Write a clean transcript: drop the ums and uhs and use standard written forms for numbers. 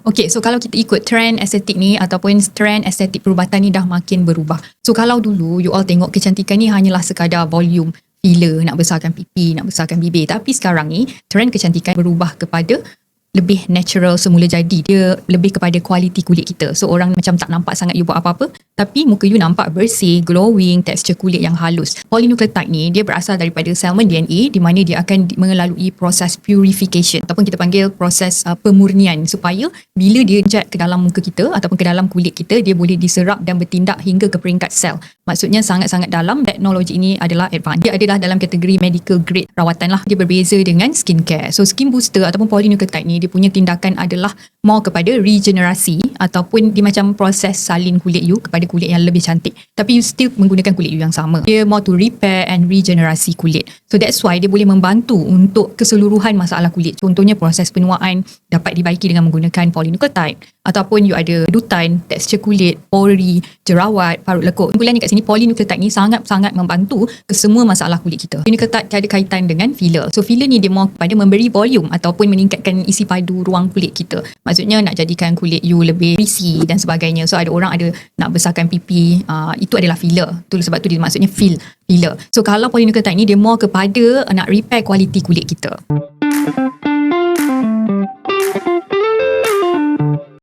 Okay, so kalau kita ikut trend estetik ni ataupun trend estetik perubatan ni dah makin berubah. So kalau dulu you all tengok kecantikan ni hanyalah sekadar volume, filler, nak besarkan pipi, nak besarkan bibir. Tapi sekarang ni trend kecantikan berubah kepada lebih natural semula jadi. Dia lebih kepada kualiti kulit kita. So orang macam tak nampak sangat you buat apa-apa, tapi muka you nampak bersih, glowing, tekstur kulit yang halus. Polynucleotide ni dia berasal daripada salmon DNA, di mana dia akan melalui proses purification ataupun kita panggil proses pemurnian, supaya bila dia inject ke dalam muka kita ataupun ke dalam kulit kita, dia boleh diserap dan bertindak hingga ke peringkat sel. Maksudnya sangat-sangat dalam. Teknologi ini adalah advanced. Dia adalah dalam kategori medical grade rawatan lah. Dia berbeza dengan skincare. So skin booster ataupun polynucleotide ni, dia punya tindakan adalah more kepada regenerasi ataupun dia macam proses salin kulit you kepada kulit yang lebih cantik. Tapi you still menggunakan kulit you yang sama. Dia more to repair and regenerasi kulit. So that's why dia boleh membantu untuk keseluruhan masalah kulit. Contohnya proses penuaan dapat dibaiki dengan menggunakan polynucleotide. Ataupun you ada kedutan, tekstur kulit, pori, jerawat, parut lekuk. Kesimpulannya kat sini, polynucleotide ni sangat-sangat membantu ke semua masalah kulit kita. Polynucleotide ada kaitan dengan filler. So filler ni dia more kepada memberi volume ataupun meningkatkan isi padu ruang kulit kita. Maksudnya nak jadikan kulit you lebih greasy dan sebagainya. So ada orang ada nak besarkan pipi, itu adalah filler. Tu sebab tu dia maksudnya filler. So kalau polynucleotide ni dia more kepada nak repair kualiti kulit kita.